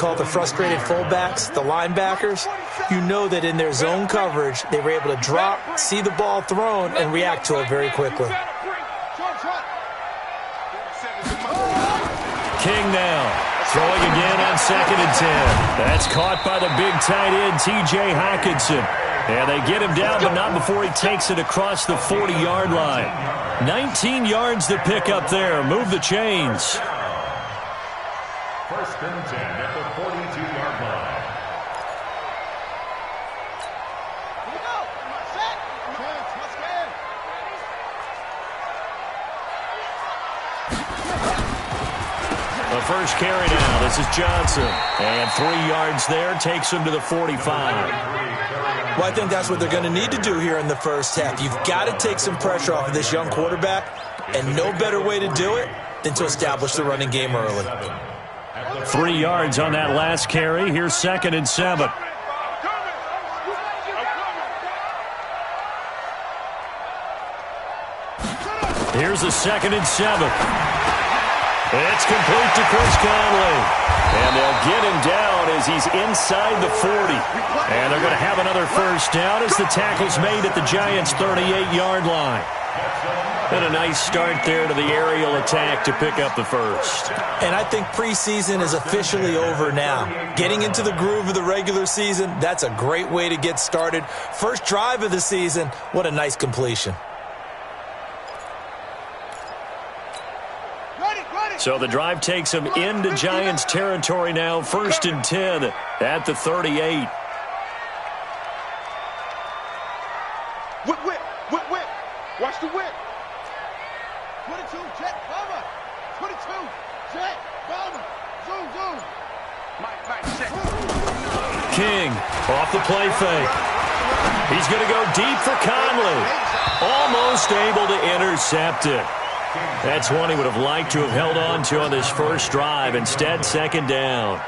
Call the frustrated fullbacks, the linebackers. You know that in their zone coverage, they were able to drop, see the ball thrown, and react to it very quickly. King now, throwing again on 2nd and 10. That's caught by the big tight end, T.J. Hockenson. And they get him down, but not before he takes it across the 40-yard line. 19 yards to pick up there. Move the chains. 1st and 10 at the 42-yard line. The first carry now. This is Johnson. And 3 yards there. Takes him to the 45. Well, I think that's what they're going to need to do here in the first half. You've got to take some pressure off of this young quarterback, and no better way to do it than to establish the running game early. 3 yards on that last carry. Here's 2nd and 7. Here's a 2nd and 7. It's complete to Chris Conley. And they'll get him down as he's inside the 40. And they're going to have another first down as the tackle's made at the Giants' 38-yard line. And a nice start there to the aerial attack to pick up the first. And I think preseason is officially over now. Getting into the groove of the regular season, that's a great way to get started. First drive of the season, what a nice completion. So the drive takes him into Giants territory now. 1st and 10 at the 38. Whip. Watch the whip. 22, jet, cover. 22, jet, cover. Zoom. Mike, check. King off the play fake. He's going to go deep for Conley. Almost able to intercept it. That's one he would have liked to have held on to on this first drive. Instead, 2nd down.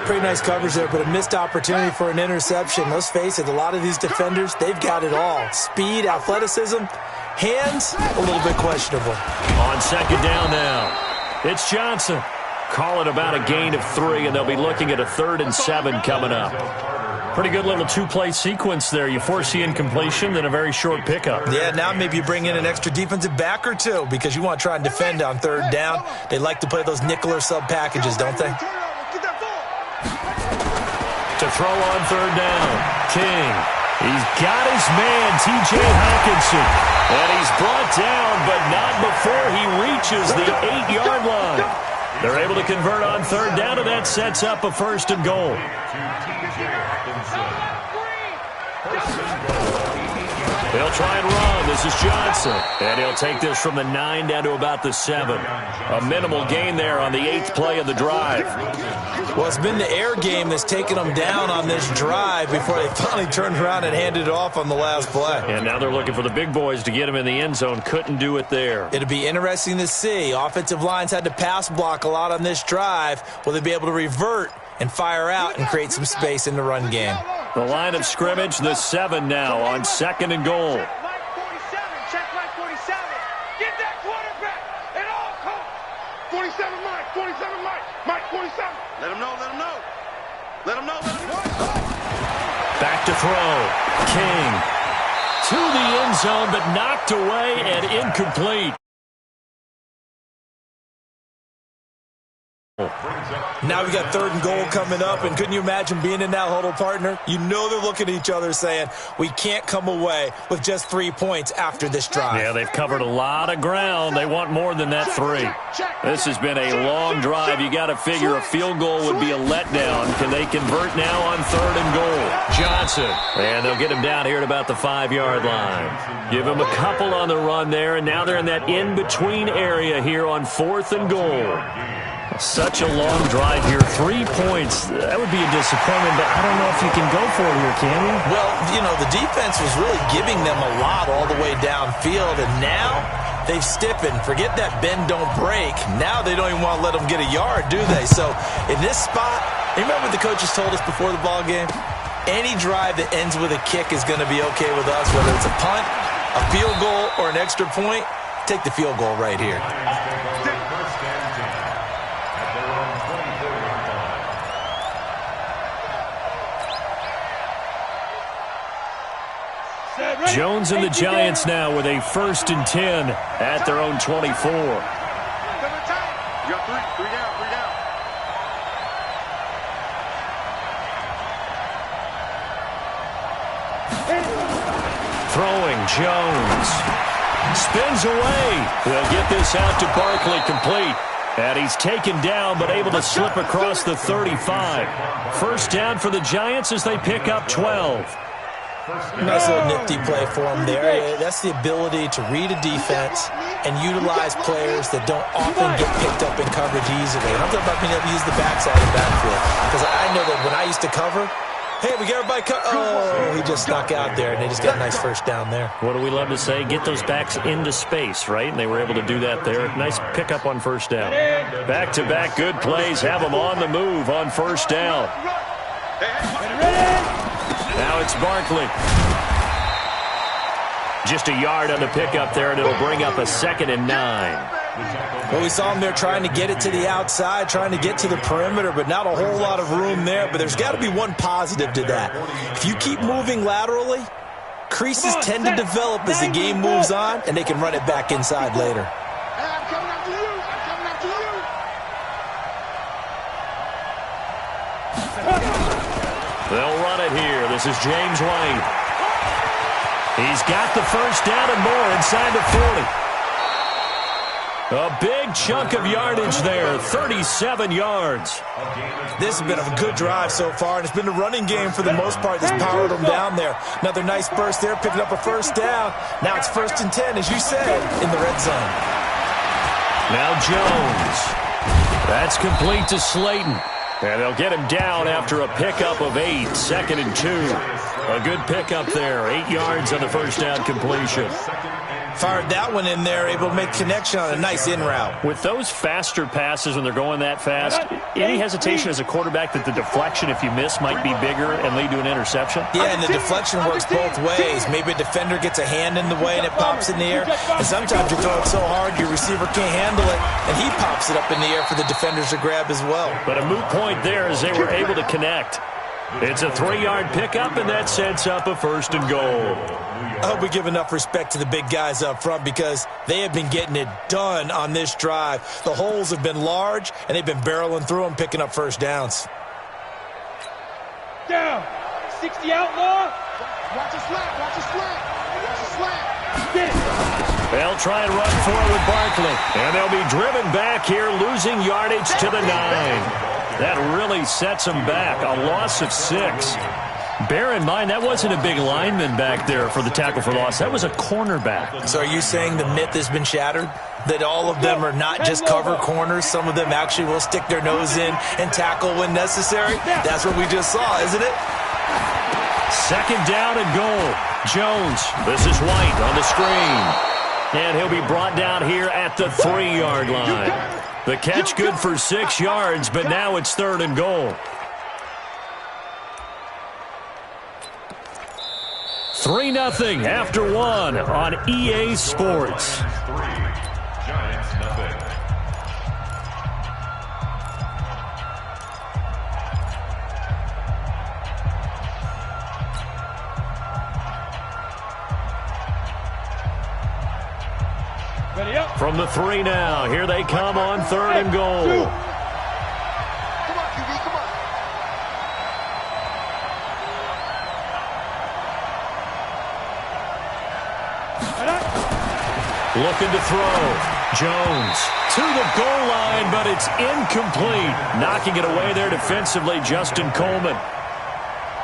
Pretty nice coverage there, but a missed opportunity for an interception. Let's face it, a lot of these defenders, they've got it all. Speed, athleticism, hands, a little bit questionable. On 2nd down now, it's Johnson. Call it about a gain of 3, and they'll be looking at a 3rd and 7 coming up. Pretty good little two-play sequence there. You force the incompletion, then a very short pickup. Yeah, now maybe you bring in an extra defensive back or two because you want to try and defend on 3rd down. They like to play those nickel or sub packages, don't they? To throw on 3rd down, King. He's got his man, T.J. Hockenson. And he's brought down, but not before he reaches the 8-yard line. They're able to convert on 3rd down, and that sets up a 1st and goal. They'll try and run. This is Johnson. And he'll take this from the 9 down to about the 7. A minimal gain there on the 8th play of the drive. Well, it's been the air game that's taken them down on this drive before they finally turned around and handed it off on the last play. And now they're looking for the big boys to get him in the end zone. Couldn't do it there. It'll be interesting to see. Offensive lines had to pass block a lot on this drive. Will they be able to revert and fire out and create some space in the run game? The line of scrimmage, the 7 now on 2nd and goal. Mike 47, check Mike 47. Get that quarterback at all costs. 47 Mike, 47 Mike, Mike 47. Let him know. Back to throw. King to the end zone, but knocked away and incomplete. Now we got 3rd and goal coming up, and couldn't you imagine being in that huddle, partner? You know they're looking at each other saying, we can't come away with just 3 points after this drive. Yeah, they've covered a lot of ground. They want more than that 3. This has been a long drive. You got to figure a field goal would be a letdown. Can they convert now on 3rd and goal? Johnson. And they'll get him down here at about the 5-yard line. Give him a couple on the run there, and now they're in that in-between area here on 4th and goal. Such a long drive here. 3 points. That would be a disappointment, but I don't know if you can go for it here, can you? Well, you know, the defense was really giving them a lot all the way downfield, and now they've stiffened. Forget that bend, don't break. Now they don't even want to let them get a yard, do they? So in this spot, remember what the coaches told us before the ball game? Any drive that ends with a kick is going to be okay with us, whether it's a punt, a field goal, or an extra point. Take the field goal right here. Jones and the Giants now with a 1st and 10 at their own 24. You got three down. Throwing, Jones. Spins away. They'll get this out to Barkley, complete. And he's taken down, but able to slip across the 35. 1st down for the Giants as they pick up 12. Nice little nifty play for him there. That's the ability to read a defense and utilize players that don't often get picked up in coverage easily. And I'm talking about being able to use the backside and backfield. Because I know that when I used to cover, hey, we got everybody Oh, he just snuck out there, and they just got a nice 1st down there. What do we love to say? Get those backs into space, right? And they were able to do that there. Nice pickup on 1st down. Back-to-back good plays. Have them on the move on 1st down. Now it's Barkley. Just a yard on the pickup there, and it'll bring up a 2nd and 9. Well, we saw him there trying to get it to the outside, trying to get to the perimeter, but not a whole lot of room there. But there's got to be one positive to that. If you keep moving laterally, creases tend to develop as the game moves on, and they can run it back inside later. I'm coming after you. They'll run it here. This is James White. He's got the 1st down and more inside the 40. A big chunk of yardage there, 37 yards. This has been a good drive so far, and it's been the running game for the most part that's powered them down there. Another nice burst there, picking up a 1st down. Now it's 1st and 10, as you said, in the red zone. Now Jones. That's complete to Slayton. And they'll get him down after a pickup of 8, 2nd and 2. A good pickup there, 8 yards on the 1st down completion. Fired that one in there, able to make connection on a nice in route. With those faster passes when they're going that fast, any hesitation as a quarterback that the deflection, if you miss, might be bigger and lead to an interception? Yeah, and the deflection works both ways. Maybe a defender gets a hand in the way and it pops in the air. And sometimes you throw it so hard your receiver can't handle it, and he pops it up in the air for the defenders to grab as well. But a moot point there as they were able to connect. It's a 3-yard pickup, and that sets up a 1st and goal. I hope we give enough respect to the big guys up front because they have been getting it done on this drive. The holes have been large, and they've been barreling through them, picking up 1st downs. Down. 60 outlaw. Watch a slant. Watch a slant. Watch a slant. Get it. They'll try and run forward with Barkley. And they'll be driven back here, losing yardage to the 9. That really sets them back. A loss of 6. Bear in mind, that wasn't a big lineman back there for the tackle for loss. That was a cornerback. So are you saying the myth has been shattered? That all of them are not just cover corners? Some of them actually will stick their nose in and tackle when necessary? That's what we just saw, isn't it? 2nd down and goal. Jones. This is White on the screen. And he'll be brought down here at the 3-yard line. The catch good for 6 yards, but now it's 3rd and goal. 3-0 after 1 on EA Sports. Giants nothing. From the 3 now, here they come on 3rd and goal. Come on, QB, come on. Looking to throw. Jones to the goal line, but it's incomplete. Knocking it away there defensively, Justin Coleman.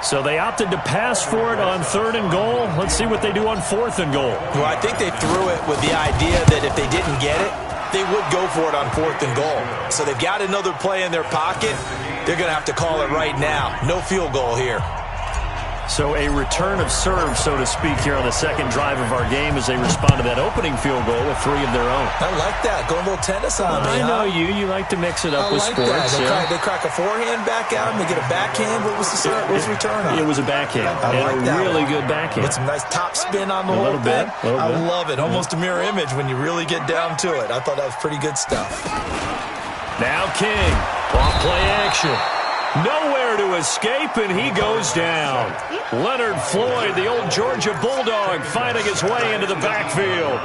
So they opted to pass for it on 3rd and goal. Let's see what they do on 4th and goal. Well, I think they threw it with the idea that if they didn't get it, they would go for it on 4th and goal. So they've got another play in their pocket. They're going to have to call it right now. No field goal here. So a return of serve, so to speak, here on the 2nd drive of our game as they respond to that opening field goal with 3 of their own. I like that. Going a little tennis on me, I know you. You like to mix it up with like sports. That. They crack a forehand back out and they get a backhand. What was the serve? What was the return on? It was a backhand. I like that. Really good backhand. With some nice top spin on the whole thing. I love it. Almost a mirror image when you really get down to it. I thought that was pretty good stuff. Now King. Off play action. Nowhere to escape, and he goes down. Leonard Floyd, the old Georgia Bulldog, finding his way into the backfield.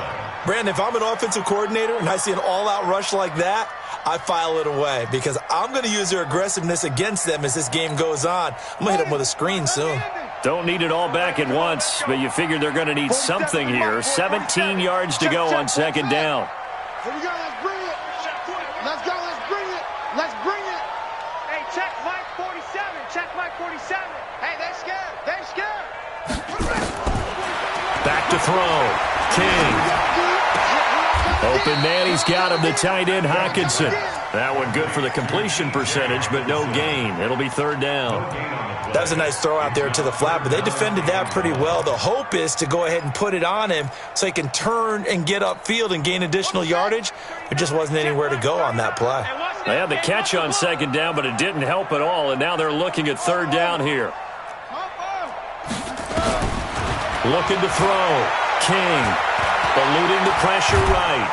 Brandon, if I'm an offensive coordinator and I see an all-out rush like that, I file it away because I'm going to use their aggressiveness against them as this game goes on. I'm going to hit them with a screen soon. Don't need it all back at once, but you figure they're going to need something here. 17 yards to go on second down. Here we go, let's bring it. Let's go, let's bring it. Let's bring it. Hey, check Mike 47. Check Mike 47. Hey, they're scared. They're scared. Back to throw. King. Open man, he's got him, the tight end, Hockenson. That one good for the completion percentage, but no gain. It'll be third down. That was a nice throw out there to the flat, but they defended that pretty well. The hope is to go ahead and put it on him so he can turn and get upfield and gain additional yardage. There just wasn't anywhere to go on that play. They had the catch on second down, but it didn't help at all, and now they're looking at third down here. Looking to throw. King. Eluding the pressure right.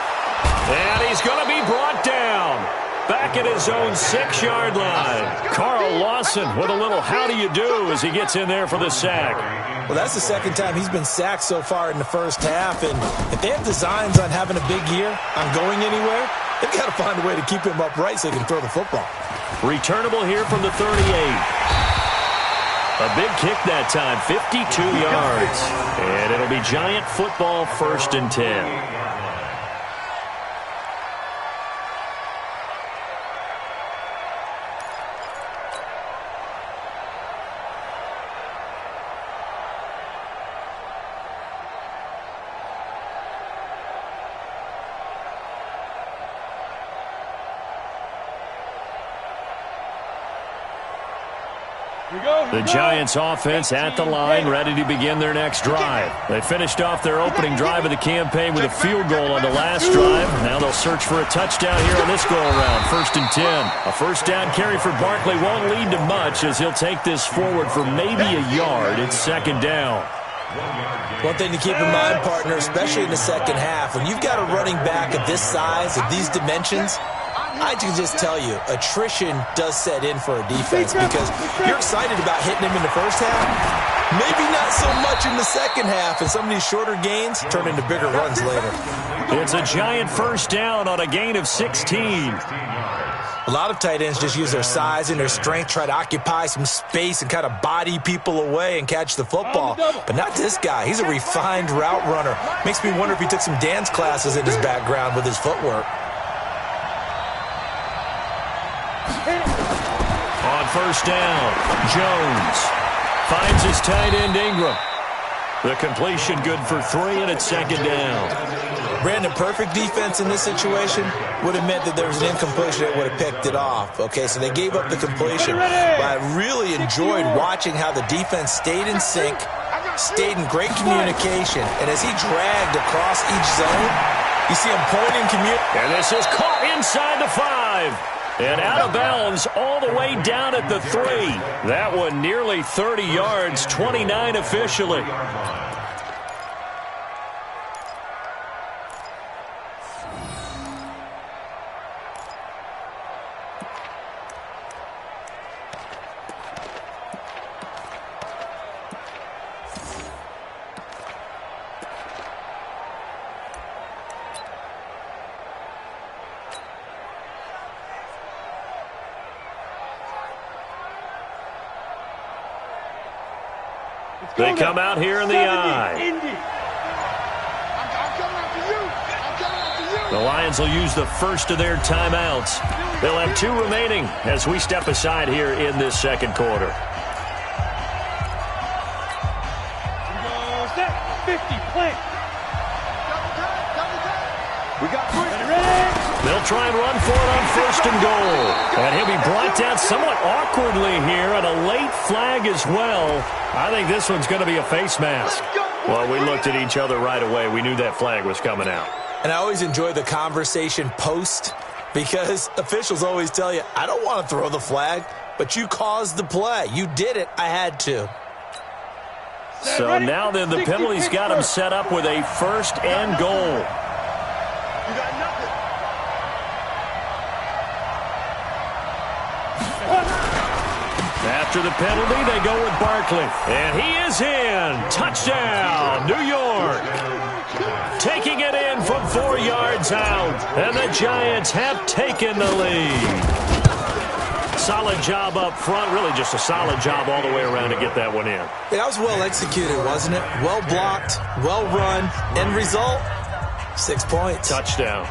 And he's going to be brought down. Back at his own 6-yard line. Carl Lawson with a little how do you do as he gets in there for the sack. Well, that's the second time he's been sacked so far in the first half. And if they have designs on having a big year, on going anywhere, they've got to find a way to keep him upright so he can throw the football. Returnable here from the 38. A big kick that time, 52 yards. And it'll be Giant football, 1st and 10. The Giants offense at the line, ready to begin their next drive. They finished off their opening drive of the campaign with a field goal on the last drive. Now they'll search for a touchdown here on this go-around, 1st and 10. A first down carry for Barkley won't lead to much as he'll take this forward for maybe a yard. It's 2nd down. One thing to keep in mind, partner, especially in the second half, when you've got a running back of this size, of these dimensions, I can just tell you, attrition does set in for a defense because you're excited about hitting him in the first half. Maybe not so much in the second half, and some of these shorter gains turn into bigger runs later. It's a Giant first down on a gain of 16. A lot of tight ends just use their size and their strength, try to occupy some space and kind of body people away and catch the football. But not this guy. He's a refined route runner. Makes me wonder if he took some dance classes in his background with his footwork. On first down, Jones finds his tight end Ingram. The completion good for 3, and it's 2nd down. Brandon, perfect defense in this situation would have meant that there was an incompletion that would have picked it off. Okay, so they gave up the completion. But I really enjoyed watching how the defense stayed in sync, stayed in great communication, and as he dragged across each zone, you see him pointing, and this is caught inside the 5. And out of bounds all the way down at the 3. That one nearly 30 yards, 29 officially. They come out here in the I. The Lions will use the first of their timeouts. They'll have 2 remaining as we step aside here in this second quarter. 50, plant. We got They'll try and run for it on 1st and goal. And he'll be brought down somewhat awkwardly here, and a late flag as well. I think this one's going to be a face mask. Well, we looked at each other right away. We knew that flag was coming out. And I always enjoy the conversation post because officials always tell you, I don't want to throw the flag, but you caused the play. You did it. I had to. So now then the penalty's got him set up with a 1st and goal. You got nothing. After the penalty, they go with Barkley. And he is in. Touchdown, New York. Taking it in from 4 yards out. And the Giants have taken the lead. Solid job up front. Really just a solid job all the way around to get that one in. Yeah, that was well executed, wasn't it? Well blocked, well run. End result, 6 points. Touchdown.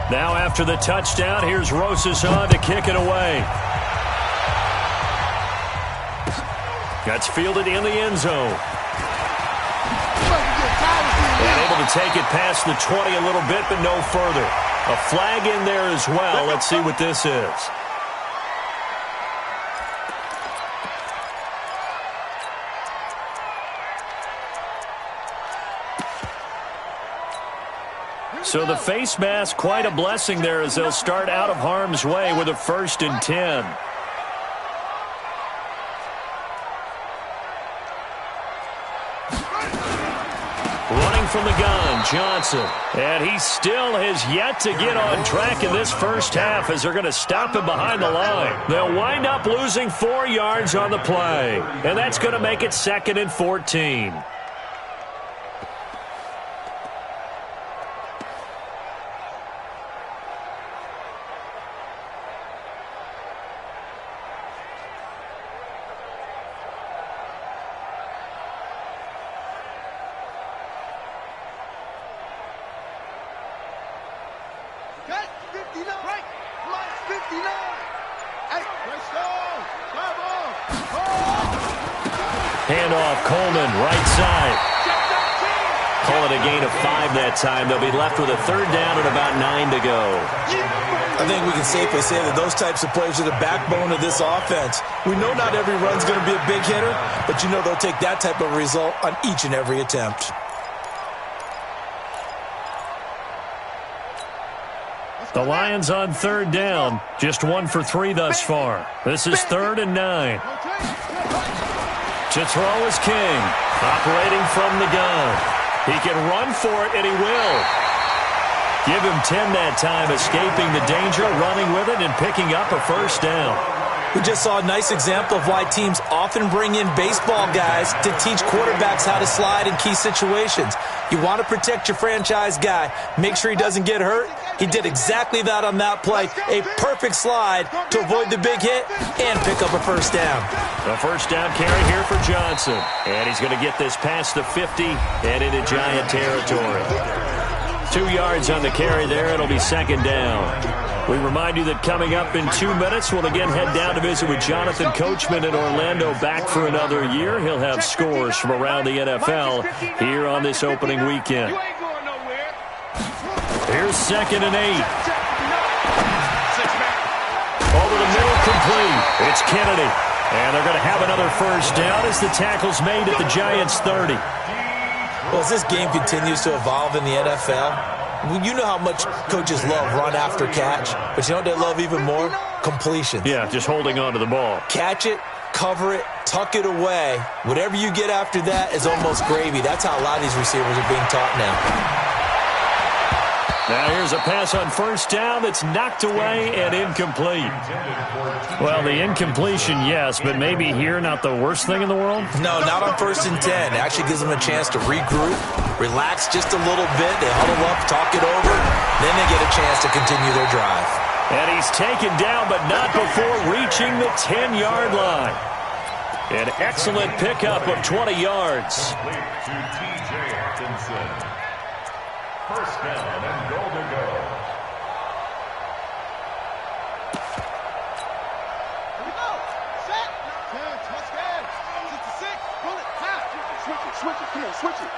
Now after the touchdown, here's Rosas on to kick it away. That's fielded in the end zone. And able to take it past the 20 a little bit, but no further. A flag in there as well. Let's see what this is. So the face mask, quite a blessing there as they'll start out of harm's way with a 1st and 10. Running from the gun, Johnson. And he still has yet to get on track in this first half as they're going to stop him behind the line. They'll wind up losing 4 yards on the play. And that's going to make it 2nd and 14. Handoff, Coleman, right side. Call it a gain of 5 that time. They'll be left with a 3rd down and about 9 to go. I think we can safely say that those types of plays are the backbone of this offense. We know not every run's going to be a big hitter, but you know they'll take that type of result on each and every attempt. The Lions on 3rd down. Just 1 for 3 thus far. This is 3rd and 9. To throw is King. Operating from the gun. He can run for it, and he will. Give him 10 that time, escaping the danger, running with it, and picking up a 1st down. We just saw a nice example of why teams often bring in baseball guys to teach quarterbacks how to slide in key situations. You want to protect your franchise guy. Make sure he doesn't get hurt. He did exactly that on that play. A perfect slide to avoid the big hit and pick up a 1st down. A 1st down carry here for Johnson. And he's going to get this past the 50 and into Giant territory. 2 yards on the carry there. It'll be 2nd down. We remind you that coming up in 2 minutes, we'll again head down to visit with Jonathan Coachman in Orlando, back for another year. He'll have scores from around the NFL here on this opening weekend. Here's 2nd and 8. Over the middle, complete. It's Kennedy. And they're going to have another 1st down as the tackle's made at the Giants' 30. Well, as this game continues to evolve in the NFL, you know how much coaches love run after catch, but you know what they love even more? Completions. Yeah, just holding on to the ball. Catch it, cover it, tuck it away. Whatever you get after that is almost gravy. That's how a lot of these receivers are being taught now. Now here's a pass on 1st down that's knocked away and incomplete. Well, the incompletion, yes, but maybe here not the worst thing in the world? No, not on 1st and 10. It actually gives them a chance to regroup, relax just a little bit. They huddle up, talk it over, then they get a chance to continue their drive. And he's taken down, but not before reaching the 10-yard line. An excellent pickup of 20 yards. 1st down and goal to go. Here we go. Set. 10, touchdown. 66. Pull it. Pass. Switch it. Switch it. Come on. Switch it.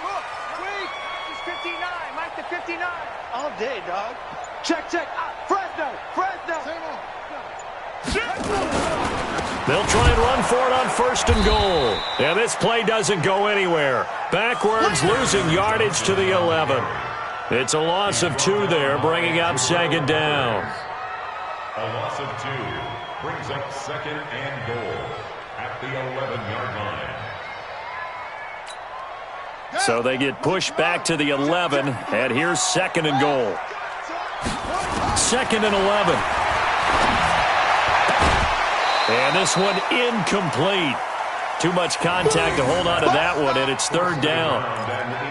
Look. Wait. It's 59. Mike the 59. All day, dog. Check. Fresno. Same on. They'll try and run for it on 1st and goal. And this play doesn't go anywhere. Backwards, losing yardage to the 11. It's a loss of 2 there, bringing up second down. A loss of 2 brings up second and goal at the 11-yard line. So they get pushed back to the 11, and here's second and goal. Second and 11. And this one incomplete. Too much contact to hold on to that one, and it's third down.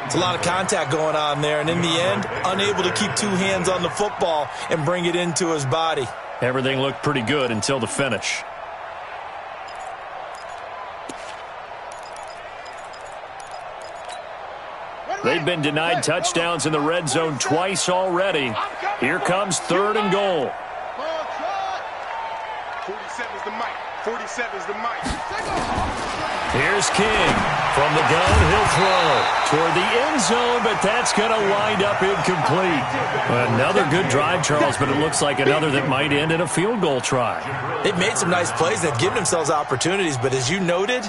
It's a lot of contact going on there, and in the end, unable to keep 2 hands on the football and bring it into his body. Everything looked pretty good until the finish. They've been denied touchdowns in the red zone twice already. Here comes third and goal. 47's the mic. 47's the mic. Here's King. From the gun, he'll throw toward the end zone, but that's going to wind up incomplete. Another good drive, Charles, but it looks like another that might end in a field goal try. They've made some nice plays. They've given themselves opportunities, but as you noted,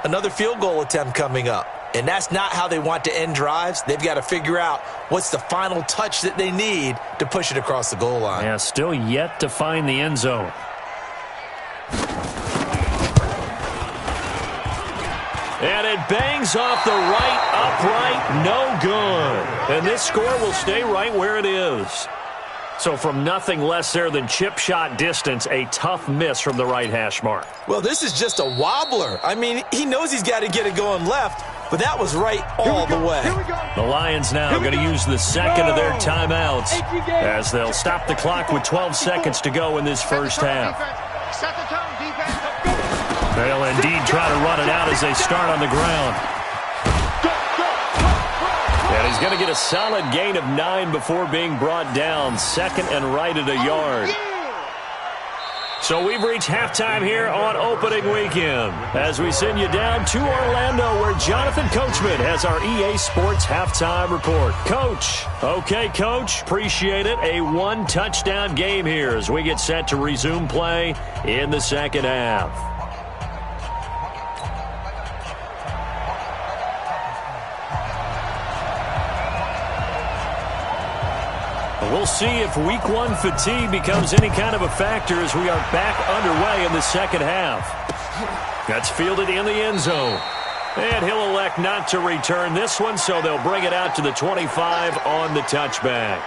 another field goal attempt coming up. And that's not how they want to end drives. They've got to figure out what's the final touch that they need to push it across the goal line. Yeah, still yet to find the end zone. And it bangs off the right upright, no good. And this score will stay right where it is. So from nothing less there than chip shot distance, a tough miss from the right hash mark. Well, this is just a wobbler. I mean, he knows he's got to get it going left, but that was right all the way. The Lions now going to use the second of their timeouts as they'll stop the clock with 12 seconds to go in this first half. They'll indeed try to run it out as they start on the ground. And he's going to get a solid gain of 9 before being brought down. Second and right at a yard. So we've reached halftime here on opening weekend as we send you down to Orlando where Jonathan Coachman has our EA Sports halftime report. Coach. Okay, Coach. Appreciate it. A 1-touchdown game here as we get set to resume play in the second half. We'll see if week 1 fatigue becomes any kind of a factor as we are back underway in the second half. That's fielded in the end zone. And he'll elect not to return this one, so they'll bring it out to the 25 on the touchback.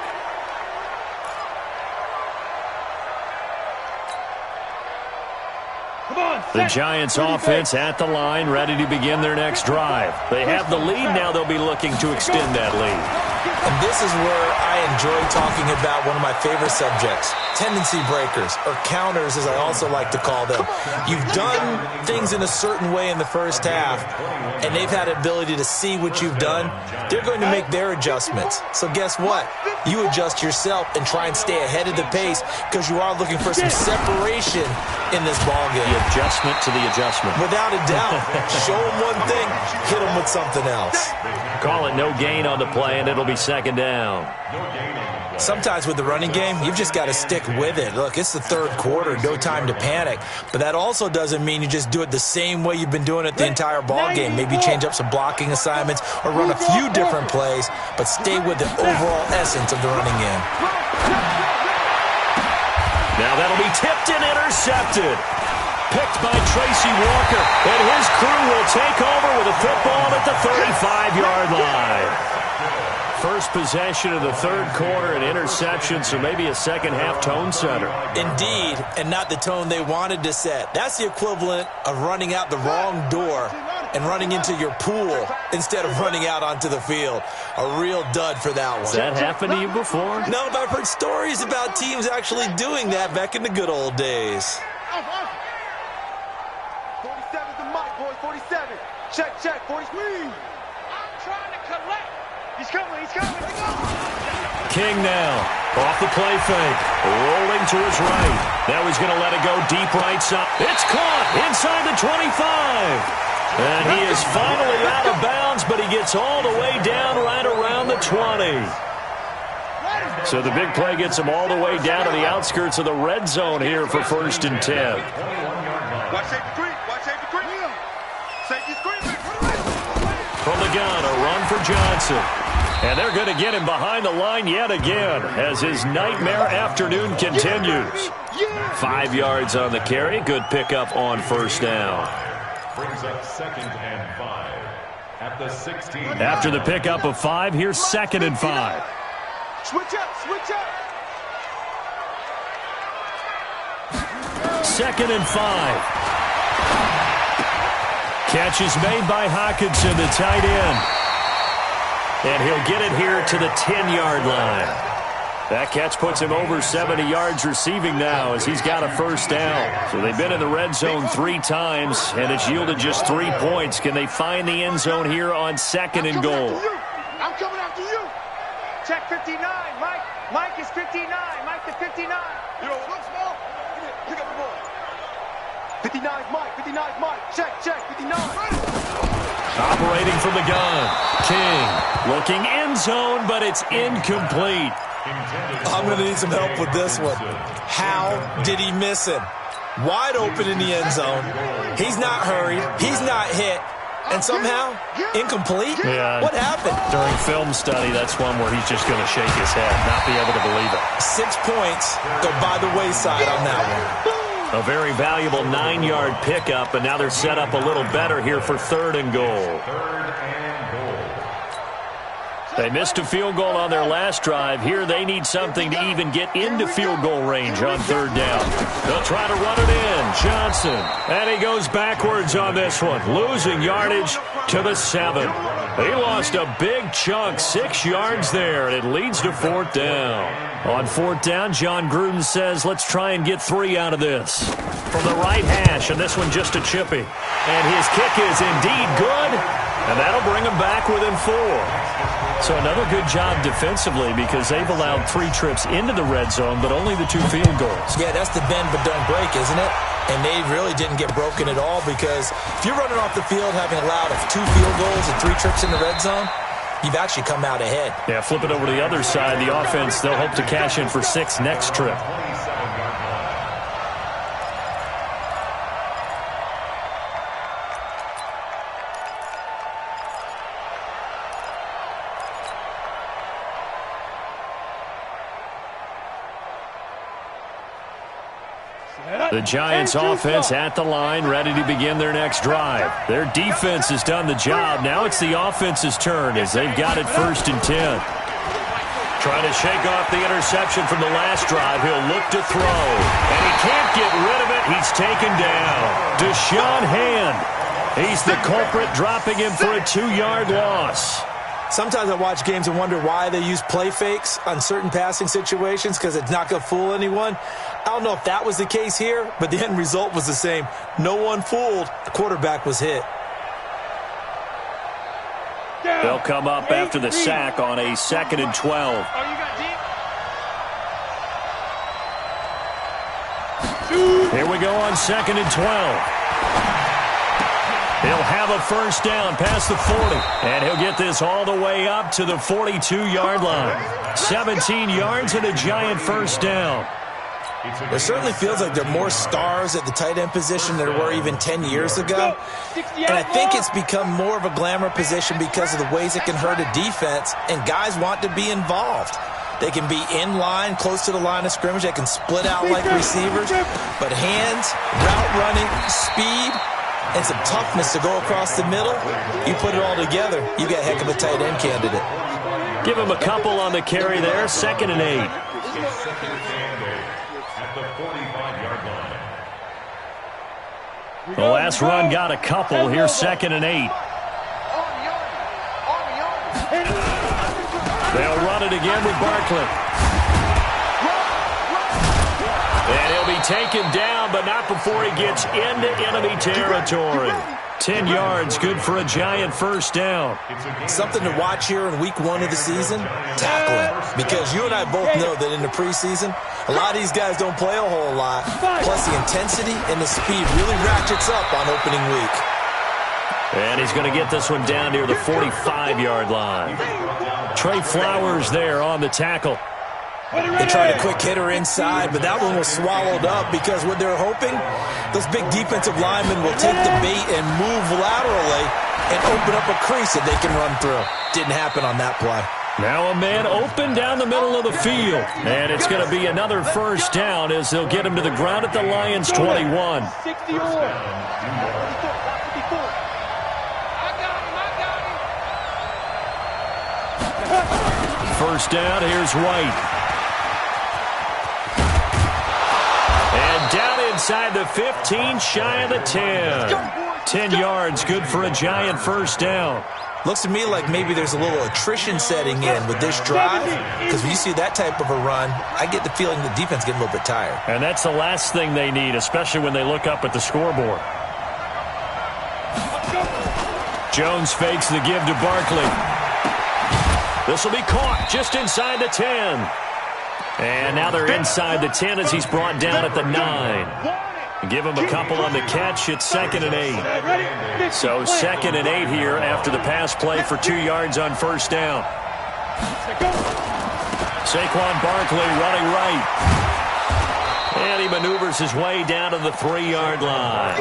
The Giants offense at the line, ready to begin their next drive. They have the lead, now they'll be looking to extend that lead. And this is where I enjoy talking about one of my favorite subjects, tendency breakers, or counters as I also like to call them. You've done things in a certain way in the first half, and they've had the ability to see what you've done. They're going to make their adjustments. So guess what? You adjust yourself and try and stay ahead of the pace because you are looking for some separation in this ballgame. The adjustment to the adjustment. Without a doubt. Show them one thing, hit them with something else. Call it no gain on the play, and it'll be second down. Sometimes with the running game, you've just got to stick with it. Look, it's the third quarter, no time to panic. But that also doesn't mean you just do it the same way you've been doing it the entire ball game. Maybe change up some blocking assignments or run a few different plays, but stay with the overall essence of the running game. Now that'll be tipped and intercepted. Picked by Tracy Walker, and his crew will take over with a football at the 35-yard line. First possession of the third quarter, an interception, so maybe a second-half tone setter. Indeed, and not the tone they wanted to set. That's the equivalent of running out the wrong door and running into your pool instead of running out onto the field. A real dud for that one. Has that happened to you before? No, but I've heard stories about teams actually doing that back in the good old days. 47's the mic, boys. 47. Check. 40. I'm trying to collect. He's coming. King now, off the play fake, rolling to his right. Now he's going to let it go deep right side. It's caught inside the 25. And he is finally out of bounds, but he gets all the way down right around the 20. So the big play gets him all the way down to the outskirts of the red zone here for 1st and 10. Watch safety creep. Safety screen. From the gun, a run for Johnson. And they're going to get him behind the line yet again as his nightmare afternoon continues. 5 yards on the carry. Good pickup on first down. Brings up 2nd and 5 at the 16. After the pickup of 5, here's 2nd and 5. Switch up, switch up. 2nd and 5. Catch is made by Hockenson, the tight end. And he'll get it here to the 10-yard line. That catch puts him over 70 yards receiving now as he's got a first down. So they've been in the red zone 3 times, and it's yielded just 3 points. Can they find the end zone here on 2nd and goal? I'm coming after you. Check 59. Mike. Mike is 59. Mike to 59. You know, look small. Pick up the ball. 59 Mike. 59 Mike. Check, 59. Operating from the gun. King looking end zone, but it's incomplete. I'm going to need some help with this one. How did he miss him? Wide open in the end zone. He's not hurried. He's not hit. And somehow, incomplete? Yeah. What happened? During film study, that's one where he's just going to shake his head, not be able to believe it. 6 points go by the wayside on that one. A very valuable 9-yard pickup, and now they're set up a little better here for 3rd and goal. They missed a field goal on their last drive. Here they need something to even get into field goal range on 3rd down. They'll try to run it in. Johnson. And he goes backwards on this one, losing yardage to the 7. He lost a big chunk, 6 yards there, and it leads to 4th down. On 4th down, John Gruden says, let's try and get 3 out of this. From the right hash, and this one just a chippy. And his kick is indeed good, and that'll bring him back within 4. So another good job defensively because they've allowed 3 trips into the red zone, but only the 2 field goals. Yeah, that's the bend but don't break, isn't it? And they really didn't get broken at all because if you're running off the field having allowed 2 field goals and 3 trips in the red zone, you've actually come out ahead. Yeah, flip it over to the other side. The offense, they'll hope to cash in for 6 next trip. The Giants offense at the line, ready to begin their next drive. Their defense has done the job. Now it's the offense's turn as they've got it 1st and 10. Trying to shake off the interception from the last drive. He'll look to throw. And he can't get rid of it. He's taken down. Deshaun Hand. He's the culprit, dropping him for a 2-yard loss. Sometimes I watch games and wonder why they use play fakes on certain passing situations because it's not going to fool anyone. I don't know if that was the case here, but the end result was the same. No one fooled. The quarterback was hit. They'll come up after the sack on a 2nd and 12. Here we go on 2nd and 12. He'll have a first down past the 40, and he'll get this all the way up to the 42-yard line. 17 yards and a Giant first down. It certainly feels like there are more stars at the tight end position than there were even 10 years ago. And I think it's become more of a glamour position because of the ways it can hurt a defense, and guys want to be involved. They can be in line, close to the line of scrimmage. They can split out like receivers. But hands, route running, speed, and some toughness to go across the middle, you put it all together, you got a heck of a tight end candidate. Give him a couple on the carry there, 2nd and 8. The last run got a couple. Here's 2nd and 8. They'll run it again with Barkley. And he'll be taken down, but not before he gets into enemy territory. 10 yards, good for a Giant first down. Something to watch here in week 1 of the season, tackling. Because you and I both know that in the preseason, a lot of these guys don't play a whole lot. Plus the intensity and the speed really ratchets up on opening week. And he's going to get this one down near the 45-yard line. Trey Flowers there on the tackle. They tried a quick hitter inside, but that one was swallowed up because what they're hoping, those big defensive linemen will take the bait and move laterally and open up a crease that they can run through. Didn't happen on that play. Now a man open down the middle of the field. And it's going to be another first down as they'll get him to the ground at the Lions' 21. First down, here's White. And down inside the 15, shy of the 10. 10 yards, good for a Giant first down. Looks to me like maybe there's a little attrition setting in with this drive, because when you see that type of a run, I get the feeling the defense getting a little bit tired. And that's the last thing they need, especially when they look up at the scoreboard. Jones fakes the give to Barkley. This will be caught just inside the 10. And now they're inside the 10 as he's brought down at the 9. Give him a couple on the catch. It's 2nd and 8. So 2nd and 8 here after the pass play for 2 yards on first down. Saquon Barkley running right. And he maneuvers his way down to the 3-yard line.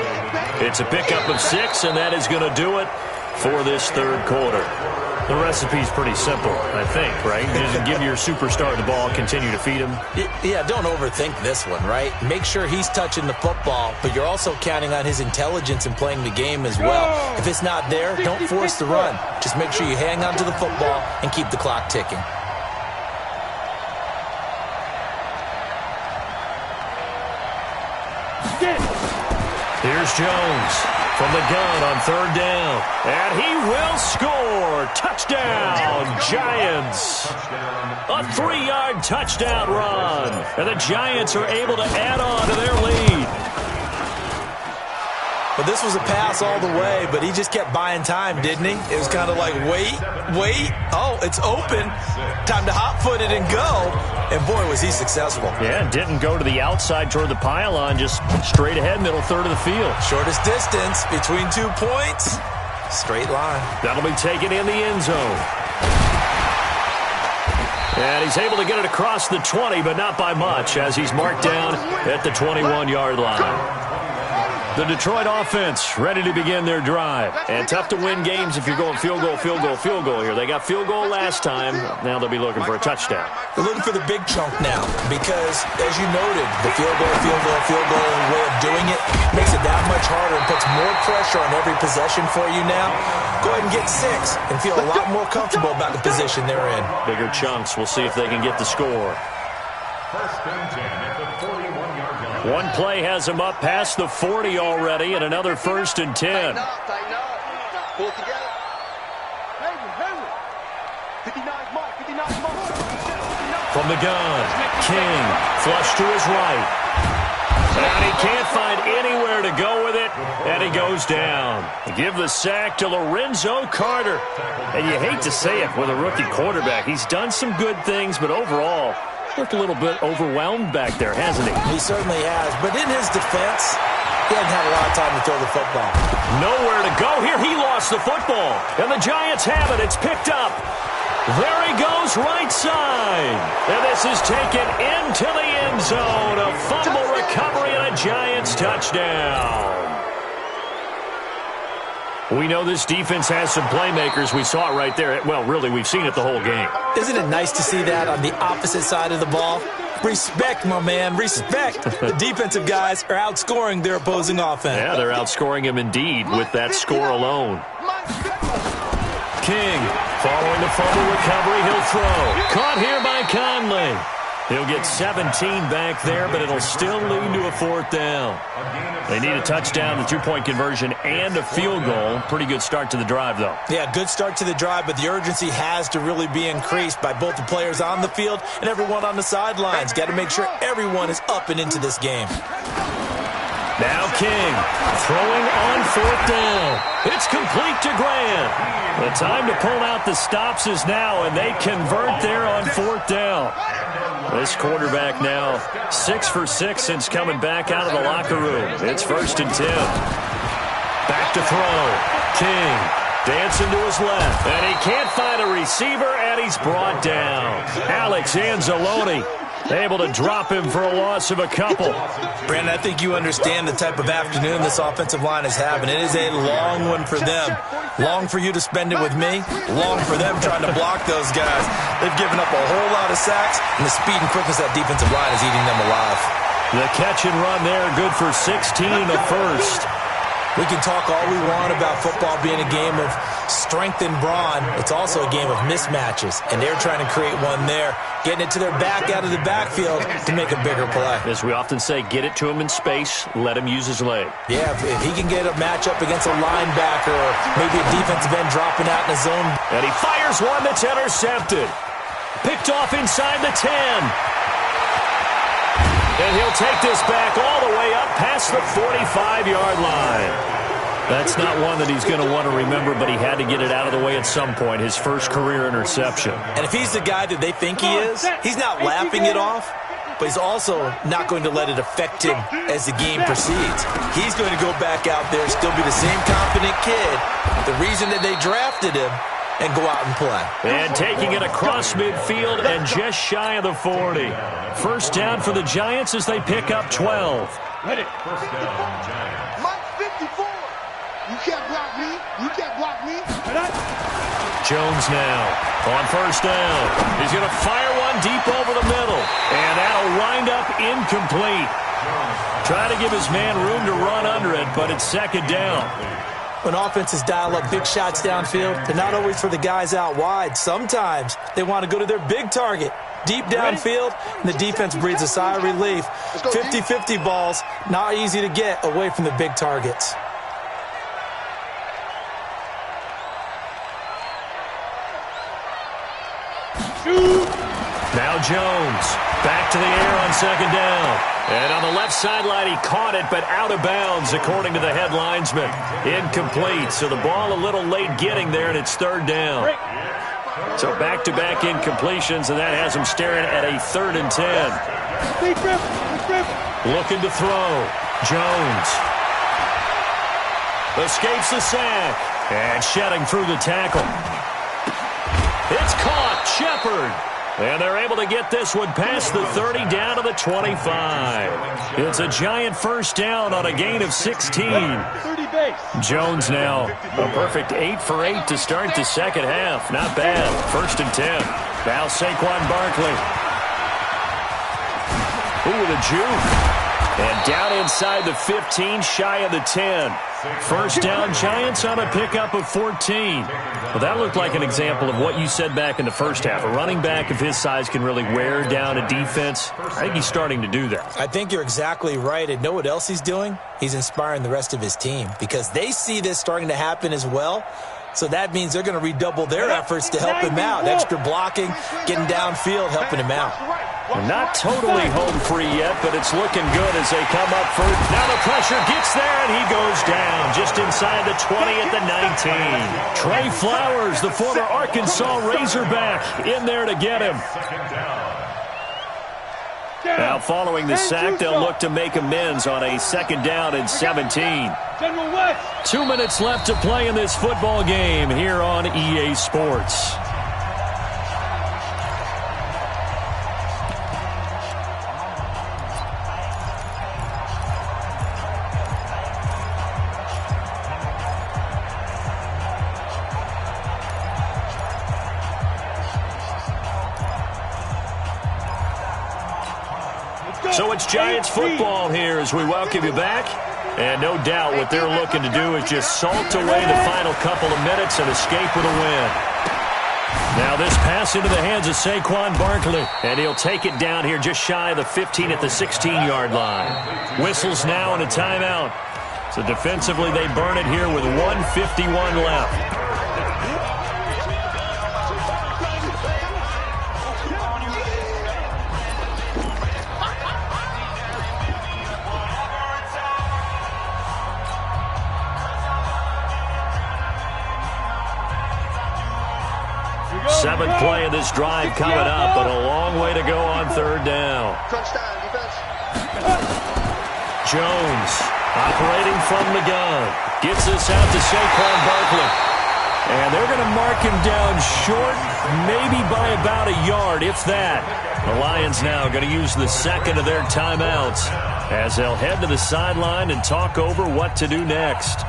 It's a pickup of 6, and that is going to do it for this third quarter. The recipe's pretty simple, I think, right? Just give your superstar the ball, continue to feed him. Yeah, don't overthink this one, right? Make sure he's touching the football, but you're also counting on his intelligence in playing the game as well. If it's not there, don't force the run. Just make sure you hang on to the football and keep the clock ticking. Here's Jones from the gun on third down. And he will score. Touchdown, Giants. A 3-yard touchdown run. And the Giants are able to add on to their lead. But this was a pass all the way, but he just kept buying time, didn't he? It was kind of like, wait. Oh, it's open. Time to hot-foot it and go. And, boy, was he successful. Yeah, didn't go to the outside toward the pylon, just straight ahead, middle third of the field. Shortest distance between 2 points. Straight line. That'll be taken in the end zone. And he's able to get it across the 20, but not by much, as he's marked down at the 21-yard line. The Detroit offense ready to begin their drive. And tough to win games if you're going field goal here. They got field goal last time. Now they'll be looking for a touchdown. They're looking for the big chunk now because, as you noted, the field goal way of doing it makes it that much harder and puts more pressure on every possession for you now. Go ahead and get 6 and feel a lot more comfortable about the position they're in. Bigger chunks. We'll see if they can get the score. First and 10 at the 41-yard line. One play has him up past the 40 already, and another first and 10. Tighten up. Pull it together. 59 Mike. From the gun, King, flush to his right. And he can't find anywhere to go with it, and he goes down. Give the sack to Lorenzo Carter. And you hate to say it with a rookie quarterback. He's done some good things, but overall, looked a little bit overwhelmed back there, hasn't he? He certainly has, but in his defense, he hadn't had a lot of time to throw the football. Nowhere to go here. He lost the football, and the Giants have it. It's picked up. There he goes, right side. And this is taken into the end zone. A fumble recovery and a Giants touchdown. We know this defense has some playmakers. We saw it right there. Well, really, we've seen it the whole game. Isn't it nice to see that on the opposite side of the ball? Respect, my man, respect. The defensive guys are outscoring their opposing offense. Yeah, they're outscoring him indeed with that score alone. King, following the fumble recovery, he'll throw. Caught here by Conley. He'll get 17 back there, but it'll still lead to a fourth down. They need a touchdown, the two-point conversion, and a field goal. Pretty good start to the drive, though. Yeah, good start to the drive, but the urgency has to really be increased by both the players on the field and everyone on the sidelines. Got to make sure everyone is up and into this game. Now King, throwing on fourth down. It's complete to Grant. The time to pull out the stops is now, and they convert there on fourth down. This quarterback now 6 for 6 since coming back out of the locker room. It's first and 10. Back to throw. King dancing to his left, and he can't find a receiver, and he's brought down. Alex Anzalone Able to drop him for a loss of a couple. Brandon, I think you understand the type of afternoon this offensive line is having. It is a long one for them. Long for you to spend it with me. Long for them trying to block those guys. They've given up a whole lot of sacks, and the speed and quickness of that defensive line is eating them alive. The catch and run there, good for 16 in the first. We can talk all we want about football being a game of strength and brawn. It's also a game of mismatches, and they're trying to create one there, getting it to their back out of the backfield to make a bigger play. As we often say, get it to him in space, let him use his leg. Yeah, if he can get a matchup against a linebacker or maybe a defensive end dropping out in the zone. And he fires one that's intercepted. Picked off inside the 10. And he'll take this back all the way up past the 45-yard line. That's not one that he's going to want to remember, but he had to get it out of the way at some point, his first career interception. And if he's the guy that they think he is, he's not laughing it off, but he's also not going to let it affect him as the game proceeds. He's going to go back out there, still be the same confident kid, the reason that they drafted him, and go out and play. And taking it across midfield and just shy of the 40. First down for the Giants as they pick up 12. Ready. First down, Giants. Mike 54. You can't block me. You can't block me. Jones now on first down. He's going to fire one deep over the middle. And that'll wind up incomplete. Trying to give his man room to run under it, but it's second down. When offenses dial up big shots downfield, they're not always for the guys out wide. Sometimes they want to go to their big target, deep downfield, and the defense breathes a sigh of relief. 50-50 balls, not easy to get away from the big targets. Now Jones, back to the air on second down. And on the left sideline, he caught it, but out of bounds, according to the head linesman. Incomplete, so the ball a little late getting there, and it's third down. So back-to-back incompletions, and that has him staring at a 3rd and 10. Looking to throw. Jones escapes the sack, and shedding through the tackle. It's caught. Shepard. And they're able to get this one past the 30 down to the 25. It's a Giant first down on a gain of 16. Jones now a perfect 8 for 8 to start the second half. Not bad. 1st and 10. Now Saquon Barkley. Ooh, with a juke. And down inside the 15, shy of the 10. First down, Giants on a pickup of 14. Well, that looked like an example of what you said back in the first half. A running back of his size can really wear down a defense. I think he's starting to do that. I think you're exactly right. And know what else he's doing? He's inspiring the rest of his team because they see this starting to happen as well. So that means they're going to redouble their efforts to help him out. Extra blocking, getting downfield, helping him out. Well, not totally home free yet, but it's looking good as they come up for it. Now the pressure gets there, and he goes down just inside the 20 at the 19. Trey Flowers, the former Arkansas Razorback, in there to get him. Now following the sack, they'll look to make amends on a 2nd down and 17. 2 minutes left to play in this football game here on EA Sports. So it's Giants football here as we welcome you back. And no doubt what they're looking to do is just salt away the final couple of minutes and escape with a win. Now this pass into the hands of Saquon Barkley. And he'll take it down here just shy of the 15 at the 16-yard line. Whistles now and a timeout. So defensively they burn it here with 1:51 left. 7th play of this drive coming up, but a long way to go on 3rd down. Jones operating from the gun. Gets this out to Saquon Barkley. And they're going to mark him down short, maybe by about a yard, if that. The Lions now going to use the second of their timeouts as they'll head to the sideline and talk over what to do next.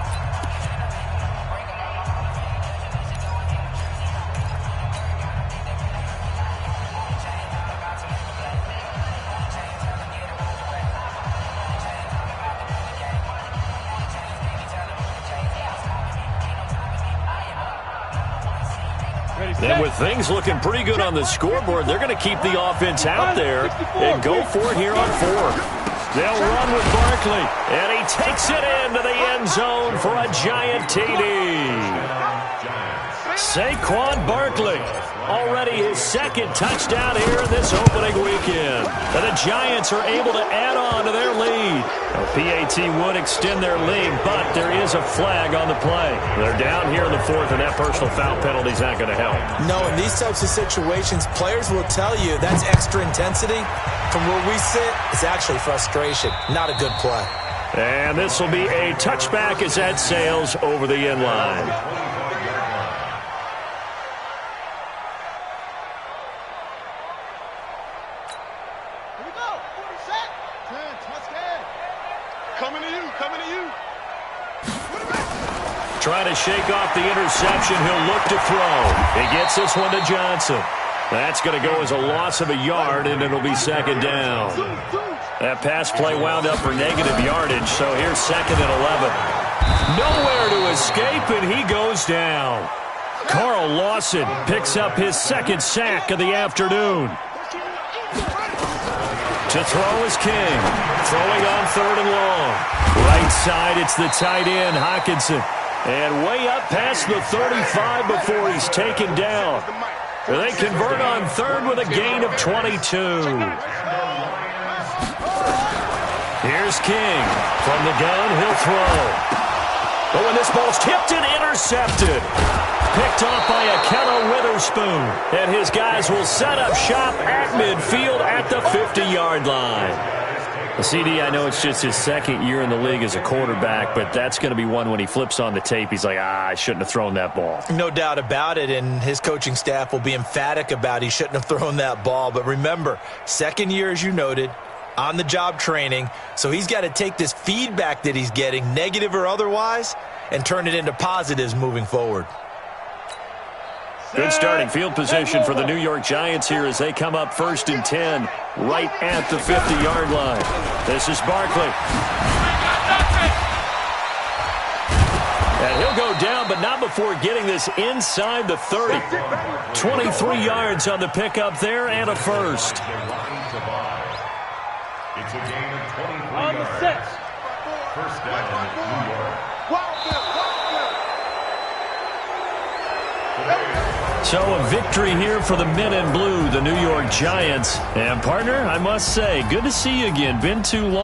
And with things looking pretty good on the scoreboard, they're going to keep the offense out there and go for it here on fourth. They'll run with Barkley, and he takes it into the end zone for a giant TD. Saquon Barkley, already his second touchdown here in this opening weekend. And the Giants are able to add on to their lead. A PAT would extend their lead, but there is a flag on the play. They're down here in the fourth, and that personal foul penalty is not going to help. No, in these types of situations, players will tell you that's extra intensity. From where we sit, it's actually frustration. Not a good play. And this will be a touchback as that sails over the end line. Trying to shake off the interception. He'll look to throw. He gets this one to Johnson. That's going to go as a loss of a yard, and it'll be second down. That pass play wound up for negative yardage, so here's second and 11. Nowhere to escape, and he goes down. Carl Lawson picks up his second sack of the afternoon. To throw is King. Throwing on third and long. Right side, it's the tight end, Hockenson. And way up past the 35 before he's taken down. They convert on third with a gain of 22. Here's King. From the gun, he'll throw. But when this ball's tipped and intercepted. Picked off by Akello Witherspoon. And his guys will set up shop at midfield at the 50-yard line. CD, I know it's just his second year in the league as a quarterback, but that's going to be one when he flips on the tape, he's like, I shouldn't have thrown that ball. No doubt about it, and his coaching staff will be emphatic about he shouldn't have thrown that ball. But remember, second year, as you noted, on-the-job training, so he's got to take this feedback that he's getting, negative or otherwise, and turn it into positives moving forward. Good starting field position for the New York Giants here as they come up 1st and 10 right at the 50-yard line. This is Barkley. And he'll go down, but not before getting this inside the 30. 23 yards on the pickup there and a first. It's a gain of 23 yards. First down, New York. So a victory here for the men in blue, the New York Giants. And, partner, I must say, good to see you again. Been too long.